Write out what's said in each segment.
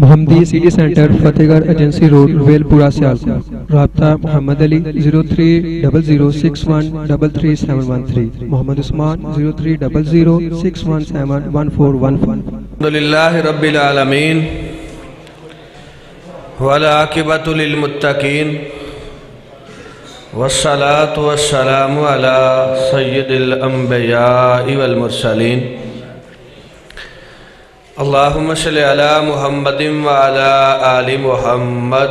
محمدی city centre فتح گڑھ agency road royal پورا سیالکوٹ۔ رابطہ محمدعلی 030061333713، محمد عثمان 0300617141. الحمدللہ رب العالمین والعاقبۃ للمتقین والصلاة والسلام علی سید الانبیاء والمرسلین اللہم صلی علی محمد وعلی آل محمد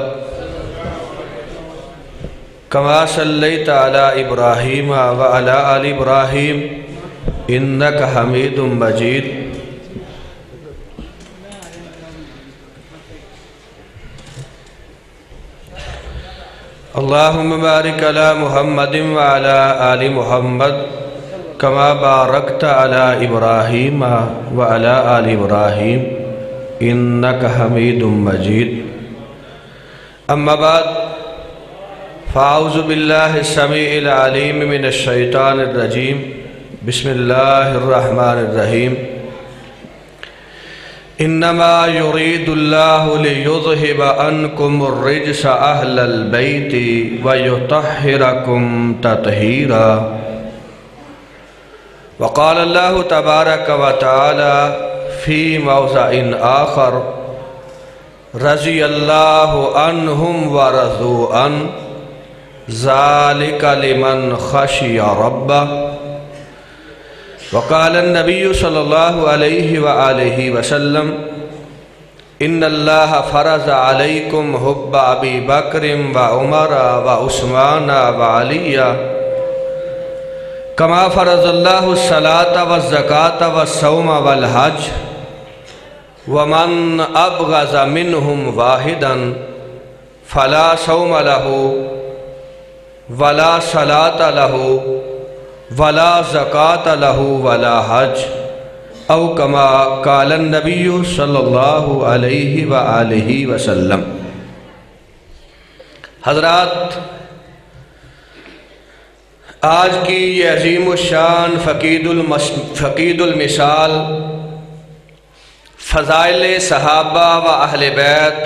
کما صلیت علی ابراہیم وعلی آل ابراہیم انک حمید مجید۔ اللہم بارک علی محمد وعلی آل محمد کما بارکت علی ابراہیم وعلی آل ابراہیم انک حمید مجید۔ اما بعد فاعوذ باللہ السمیع العلیم من الشیطان الرجیم، بسم اللہ الرحمن الرحیم۔ انما یرید اللہ لیذہب عنکم الرجس اہل البیت ویطہرکم تطہیرا۔ وقال اللہ تبارک و تعالی فی موضع آخر رضی اللہ عنہم ورضوا عنہ ذالک لمن خشی ربہ۔ وقال النبی صلی اللہ علیہ وآلہ وسلم ان اللہ فرض علیکم حب ابی بکر وعمر وعثمان وعلی کما فرض اللہ الصلاة والزکاة والصوم والحج ومن ابغض منہم واحدا فلا صوم له ولا صلاة له ولا زکاة له ولا حج او کما قال النبی صلی اللہ علیہ وآلہ وسلم۔ حضرات، آج کی یہ عظیم الشان فقید المثال فضائل صحابہ و اہل بیت،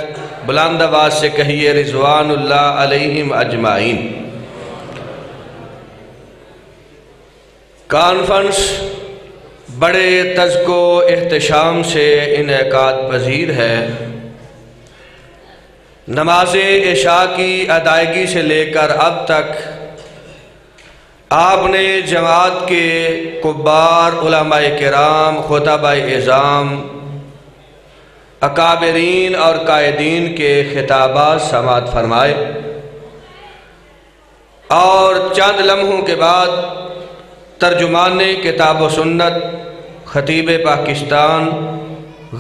بلند آواز سے کہیے رضوان اللہ علیہم اجمعین، کانفرنس بڑے تذک و احتشام سے انعقاد پذیر ہے۔ نماز عشاء کی ادائیگی سے لے کر اب تک آپ نے جماعت کے کبار، علماء کرام، خطباء اعظام، اکابرین اور قائدین کے خطابات سماعت فرمائے، اور چند لمحوں کے بعد ترجمان کتاب و سنت، خطیب پاکستان،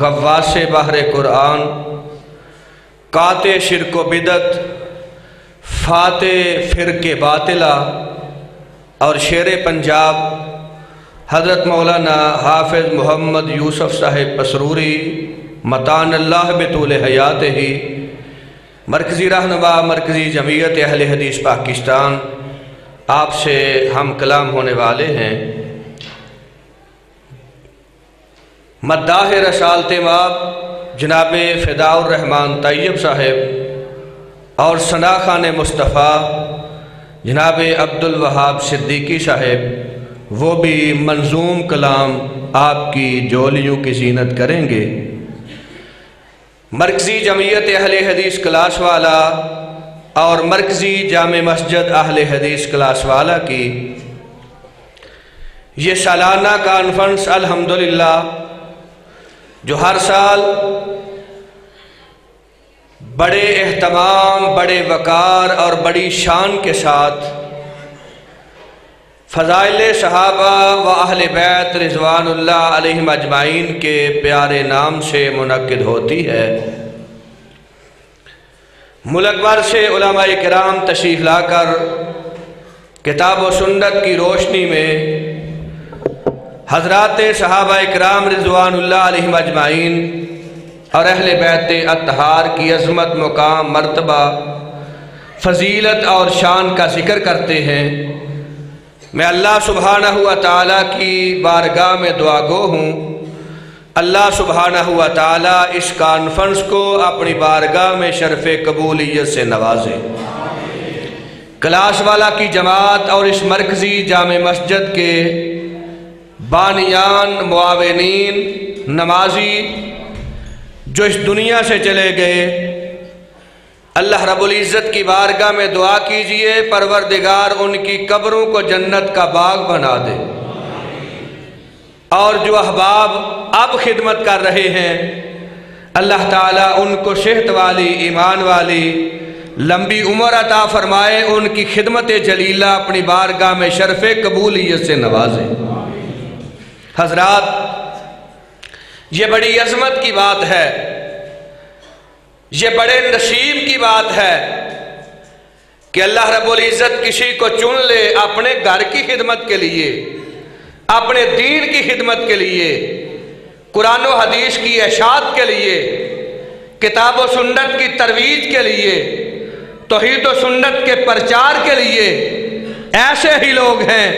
غواص بحر قرآن، قاطع شرک و بدعت، فاتح فرق باطلہ اور شیر پنجاب حضرت مولانا حافظ محمد یوسف صاحب پسروری متان اللہ بطول حیات ہی، مرکزی رہنما مرکزی جمعیت اہل حدیث پاکستان، آپ سے ہم کلام ہونے والے ہیں۔ مداح رسالت ماب جناب فداء الرحمن طیب صاحب اور ثنا خان مصطفیٰ جناب عبدالوہاب صدیقی صاحب، وہ بھی منظوم کلام آپ کی جولیوں کی زینت کریں گے۔ مرکزی جمعیت اہل حدیث کلاس والا اور مرکزی جامع مسجد اہل حدیث کلاس والا کی یہ سالانہ کانفرنس الحمدللہ جو ہر سال بڑے اہتمام، بڑے وقار اور بڑی شان کے ساتھ فضائل صحابہ و اہل بیت رضوان اللہ علیہم اجمعین کے پیارے نام سے منعقد ہوتی ہے۔ ملک بھر سے علماء کرام تشریف لا کر کتاب و سنت کی روشنی میں حضرات صحابہ کرام رضوان اللہ علیہم اجمعین اور اہل بیت اطہار کی عظمت، مقام، مرتبہ، فضیلت اور شان کا ذکر کرتے ہیں۔ میں اللہ سبحانہ و تعالیٰ کی بارگاہ میں دعا گو ہوں اللہ سبحانہ و تعالی اس کانفرنس کو اپنی بارگاہ میں شرف قبولیت سے نوازے۔ کلاس والا کی جماعت اور اس مرکزی جامع مسجد کے بانیان، معاونین، نمازی جو اس دنیا سے چلے گئے، اللہ رب العزت کی بارگاہ میں دعا کیجئے پروردگار ان کی قبروں کو جنت کا باغ بنا دے، اور جو احباب اب خدمت کر رہے ہیں اللہ تعالیٰ ان کو صحت والی، ایمان والی، لمبی عمر عطا فرمائے، ان کی خدمت جلیلہ اپنی بارگاہ میں شرف قبولیت سے نوازے۔ حضرات، یہ بڑی عظمت کی بات ہے، یہ بڑے نصیب کی بات ہے کہ اللہ رب العزت کسی کو چن لے اپنے گھر کی خدمت کے لیے، اپنے دین کی خدمت کے لیے، قرآن و حدیث کی اشاعت کے لیے، کتاب و سنت کی ترویج کے لیے، توحید و سنت کے پرچار کے لیے۔ ایسے ہی لوگ ہیں،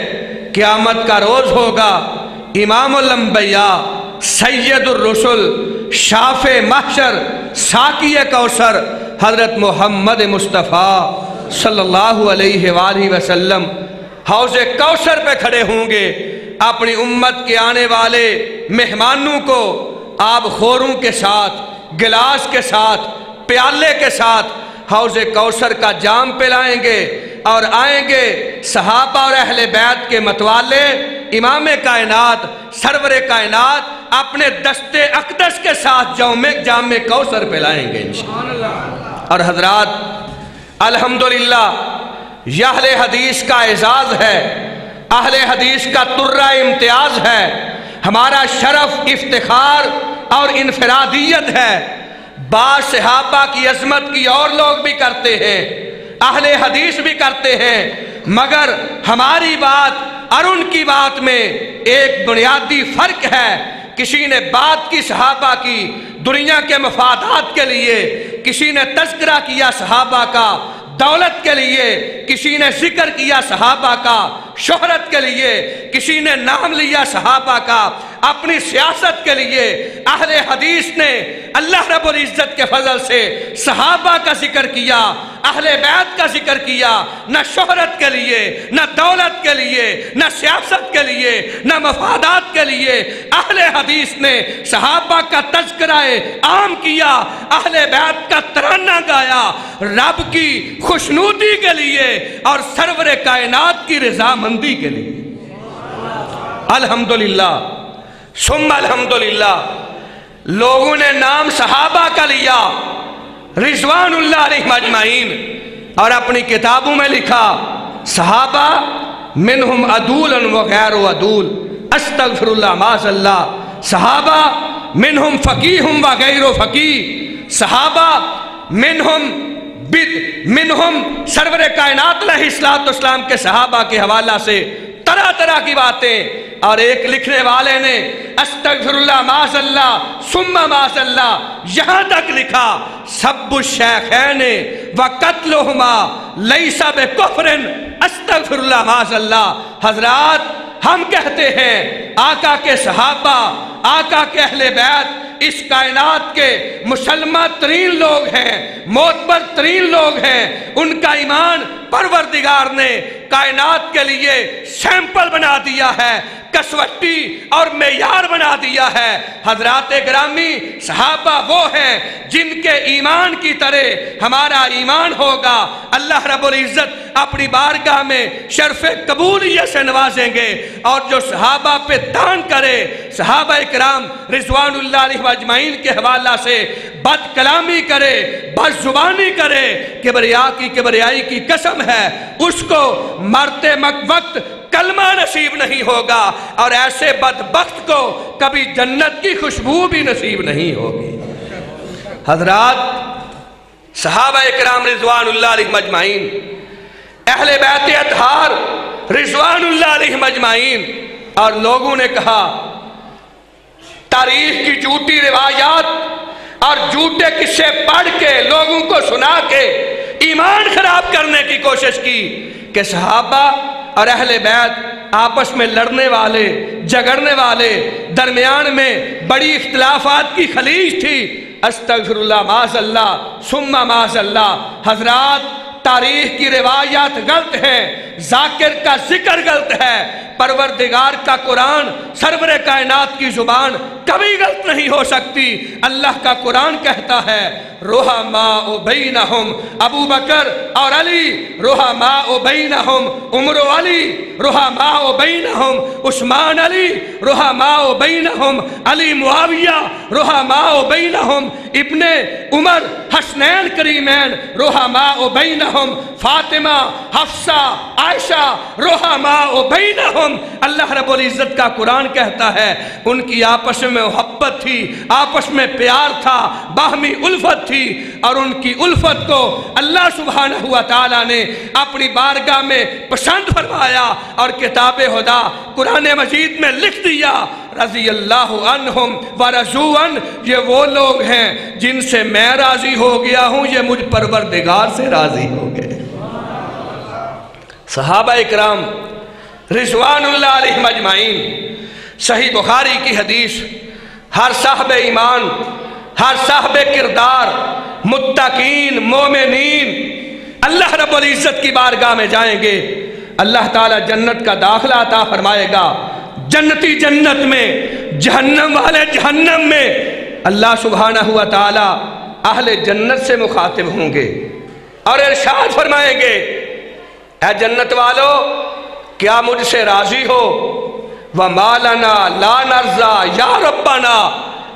قیامت کا روز ہوگا، امام الانبیاء، سید الرسل، شافع محشر، ساقی کوثر حضرت محمد مصطفیٰ صلی اللہ علیہ وآلہ وسلم حوض کوثر پہ کھڑے ہوں گے، اپنی امت کے آنے والے مہمانوں کو آب خوروں کے ساتھ، گلاس کے ساتھ، پیالے کے ساتھ حوض کوثر کا جام پلائیں گے، اور آئیں گے صحابہ اور اہل بیت کے متوالے، امام کائنات، سرور کائنات اپنے دست اقدس کے ساتھ جام کوثر پلائیں گے انشاءاللہ۔ اور حضرات، الحمدللہ یہ اہل حدیث کا اعزاز ہے، اہل حدیث کا ترہ امتیاز ہے، ہمارا شرف، افتخار اور انفرادیت ہے۔ بعض صحابہ کی عظمت کی اور لوگ بھی کرتے ہیں، اہل حدیث بھی کرتے ہیں، مگر ہماری بات اور ان کی بات میں ایک بنیادی فرق ہے۔ کسی نے بات کی صحابہ کی دنیا کے مفادات کے لیے، کسی نے تذکرہ کیا صحابہ کا دولت کے لیے، کسی نے ذکر کیا صحابہ کا شہرت کے لیے، کسی نے نام لیا صحابہ کا اپنی سیاست کے لیے۔ اہل حدیث نے اللہ رب العزت کے فضل سے صحابہ کا ذکر کیا، اہل بیت کا ذکر کیا، نہ شہرت کے لیے، نہ دولت کے لیے، نہ سیاست کے لیے، نہ مفادات کے لیے۔ اہل حدیث نے صحابہ کا تذکرہ عام کیا، اہل بیت کا ترانہ گایا، رب کی خوشنودی کے لیے اور سرور کائنات کی رضامندی کے لیے۔ الحمدللہ ثم الحمدللہ، لوگوں نے نام صحابہ کا لیا رضوان اللہ علیہم اجمعین، اور اپنی کتابوں میں لکھا صحابہ منہم عدول و غیر عدول، استغفر اللہ معاذ اللہ، صحابہ منہم فقیہ و غیر فقیہ، صحابہ منہم سرور کائنات علیہ السلام کے صحابہ کے حوالہ سے طرح طرح کی باتیں۔ اور ایک لکھنے والے نے استغفر اللہ معاذ اللہ ثم معاذ اللہ یہاں تک لکھا سب الشیخین وقتلہما لیس بکفر، استغفر اللہ معاذ اللہ۔ حضرات، ہم کہتے ہیں آقا کے صحابہ، آقا کے اہل بیت اس کائنات کے مسلمہ ترین لوگ ہیں، معتبر ترین لوگ ہیں۔ ان کا ایمان پروردگار نے کائنات کے لیے سیمپل بنا دیا ہے، کسوٹی اور معیار بنا دیا ہے۔ حضرات گرامی، صحابہ وہ ہیں جن کے ایمان کی طرح ہمارا ایمان ہوگا، اللہ رب العزت اپنی بارگاہ میں شرف قبولیت سے نوازیں گے۔ اور جو صحابہ پہ دان کرے، صحابہ اکرام رضوان اللہ علیہ اجمعین کے حوالہ سے بد کلامی کرے، بد زبانی کرے، کبریائی کی قسم ہے، اس کو مرتے وقت کلمہ نصیب نہیں ہوگا، اور ایسے بدبخت کو کبھی جنت کی خوشبو بھی نصیب نہیں ہوگی۔ حضرات، صحابہ اکرام رضوان اللہ علیہم اجمعین، اہل بیت اطہار رضوان اللہ علیہم اجمعین، اور لوگوں نے کہا تاریخ کی جھوٹی روایات اور جھوٹے قصے پڑھ کے لوگوں کو سنا کے ایمان خراب کرنے کی کوشش کی کہ صحابہ اور اہل بیت آپس میں لڑنے والے، جھگڑنے والے، درمیان میں بڑی اختلافات کی خلیج تھی۔ استغفر اللہ معاذ اللہ ثم معاذ اللہ۔ حضرات تاریخ کی روایات غلط ہیں، ذاکر کا ذکر غلط ہے، پروردگار کا قرآن سرور کائنات کی زبان کبھی غلط نہیں ہو سکتی۔ اللہ کا قرآن کہتا ہے رحماء بینہم، ابو بکر اور علی رحماء بینہم، عمر و علی رحماء بینہم، عثمان علی رحماء بینہم، علی معاویہ رحماء بینہم، ابن عمر حسنین کریمین رحماء بینہم، فاطمہ حفصہ عائشہ رحماء بینہم۔ اللہ رب العزت کا قرآن کہتا ہے ان کی آپس میں محبت تھی، آپس میں پیار تھا، باہمی الفت تھی، اور ان کی الفت کو اللہ سبحانہ و تعالیٰ نے اپنی بارگاہ میں پسند فرمایا اور کتاب خدا قرآن مجید میں لکھ دیا رضی اللہ عنہم ورضوا عنہ، یہ وہ لوگ ہیں جن سے میں راضی ہو گیا ہوں، یہ مجھ پروردگار سے راضی ہو گئے۔ صحابہ اکرام رضوان اللہ علیہم اجمعین، صحیح بخاری کی حدیث، ہر صاحب ایمان، ہر صاحب کردار، متقین، مومنین اللہ رب العزت کی بارگاہ میں جائیں گے، اللہ تعالیٰ جنت کا داخلہ عطا فرمائے گا، جنتی جنت میں، جہنم والے جہنم میں۔ اللہ سبحانہ و تعالیٰ اہل جنت سے مخاطب ہوں گے اور ارشاد فرمائیں گے اے جنت والو کیا مجھ سے راضی ہو؟ وَمَا لَنَا لَا نَرْضَى یا ربنا،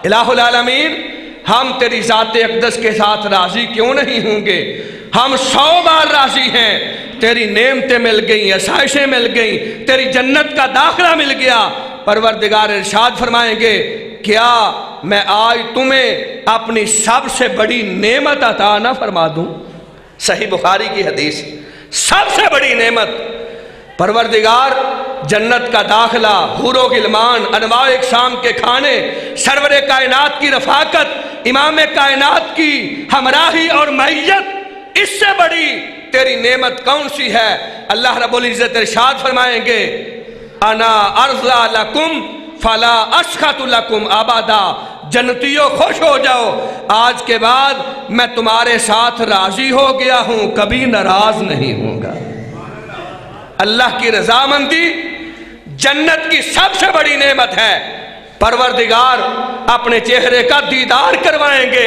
الہ العالمین ہم تیری ذات اقدس کے ساتھ راضی کیوں نہیں ہوں گے؟ ہم 100 بار راضی ہیں، تیری نعمتیں مل گئیں، عشائشیں مل گئیں، تیری جنت کا داخلہ مل گیا۔ پروردگار ارشاد فرمائیں گے کیا میں آج تمہیں اپنی سب سے بڑی نعمت عطا نہ فرما دوں؟ صحیح بخاری کی حدیث، سب سے بڑی نعمت پروردگار جنت کا داخلہ، حور و غلمان، انواع اقسام کے کھانے، سرور کائنات کی رفاقت، امام کائنات کی ہمراہی اور معیت، اس سے بڑی تیری نعمت کون سی ہے؟ اللہ رب العزت ارشاد فرمائیں گے انا ارضا لکم فلا اسخط لکم ابدا، جنتیوں خوش ہو جاؤ، آج کے بعد میں تمہارے ساتھ راضی ہو گیا ہوں، کبھی ناراض نہیں ہوں گا۔ اللہ کی رضامندی جنت کی سب سے بڑی نعمت ہے۔ پروردگار اپنے چہرے کا دیدار کروائیں گے،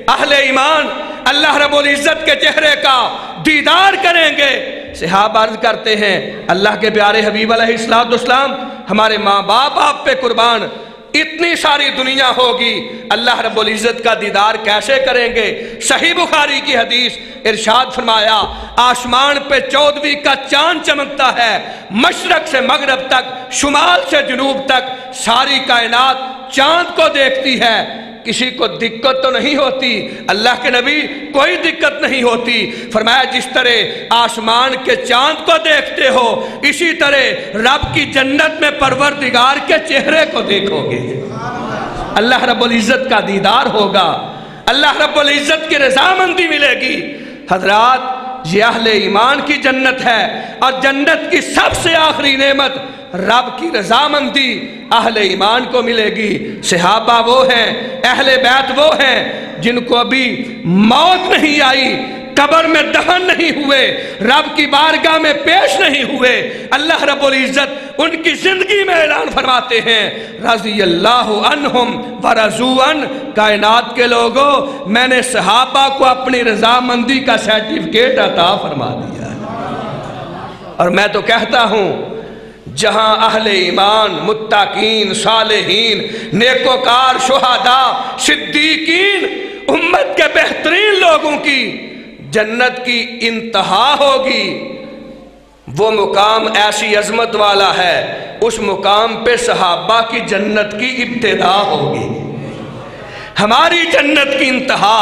اہل ایمان اللہ رب العزت کے چہرے کا دیدار کریں گے۔ صحابہ عرض کرتے ہیں اللہ کے پیارے حبیب علیہ السلام ہمارے ماں باپ آپ پہ قربان، اتنی ساری دنیا ہوگی، اللہ رب العزت کا دیدار کیسے کریں گے؟ صحیح بخاری کی حدیث، ارشاد فرمایا آسمان پہ 14ویں کا چاند چمکتا ہے، مشرق سے مغرب تک، شمال سے جنوب تک ساری کائنات چاند کو دیکھتی ہے، کسی کو دقت تو نہیں ہوتی؟ اللہ کے نبی کوئی دقت نہیں ہوتی۔ فرمایا جس طرح آسمان کے چاند کو دیکھتے ہو اسی طرح رب کی جنت میں پروردگار کے چہرے کو دیکھو گے، اللہ رب العزت کا دیدار ہوگا، اللہ رب العزت کی رضامندی ملے گی۔ حضرات یہ اہل ایمان کی جنت ہے، اور جنت کی سب سے آخری نعمت رب کی رضامندی اہل ایمان کو ملے گی۔ صحابہ وہ ہیں، اہل بیت وہ ہیں جن کو ابھی موت نہیں آئی، قبر میں دفن نہیں ہوئے، رب کی بارگاہ میں پیش نہیں ہوئے، اللہ رب العزت ان کی زندگی میں اعلان فرماتے ہیں رضی اللہ عنہم ورضوا عنہ، کائنات کے لوگوں میں نے صحابہ کو اپنی رضامندی کا سرٹیفکیٹ عطا فرما دیا ہے۔ اور میں تو کہتا ہوں جہاں اہل ایمان، متقین، صالحین، نیکوکار، شہداء، صدیقین، امت کے بہترین لوگوں کی جنت کی انتہا ہوگی، وہ مقام ایسی عظمت والا ہے، اس مقام پہ صحابہ کی جنت کی ابتدا ہوگی۔ ہماری جنت کی انتہا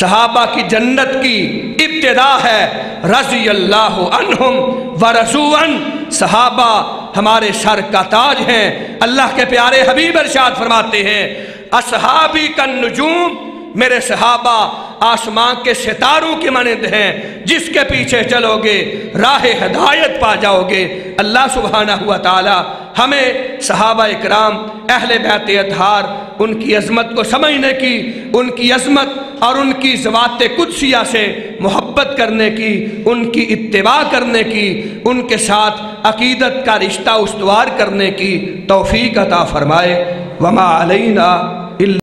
صحابہ کی جنت کی ابتدا ہے، رضی اللہ عنہم ورضوا عنہ، صحابہ ہمارے سر کا تاج ہیں۔ اللہ کے پیارے حبیب ارشاد فرماتے ہیں اصحابی کا نجوم، میرے صحابہ آسمان کے ستاروں کی مانند ہیں، جس کے پیچھے چلو گے راہ ہدایت پا جاؤ گے۔ اللہ سبحانہ و تعالی ہمیں صحابہ اکرام اہل بیت اطہار ان کی عظمت کو سمجھنے کی، ان کی عظمت اور ان کی ذوات قدسیہ سے محبت کرنے کی، ان کی اتباع کرنے کی، ان کے ساتھ عقیدت کا رشتہ استوار کرنے کی توفیق عطا فرمائے۔ وما علینا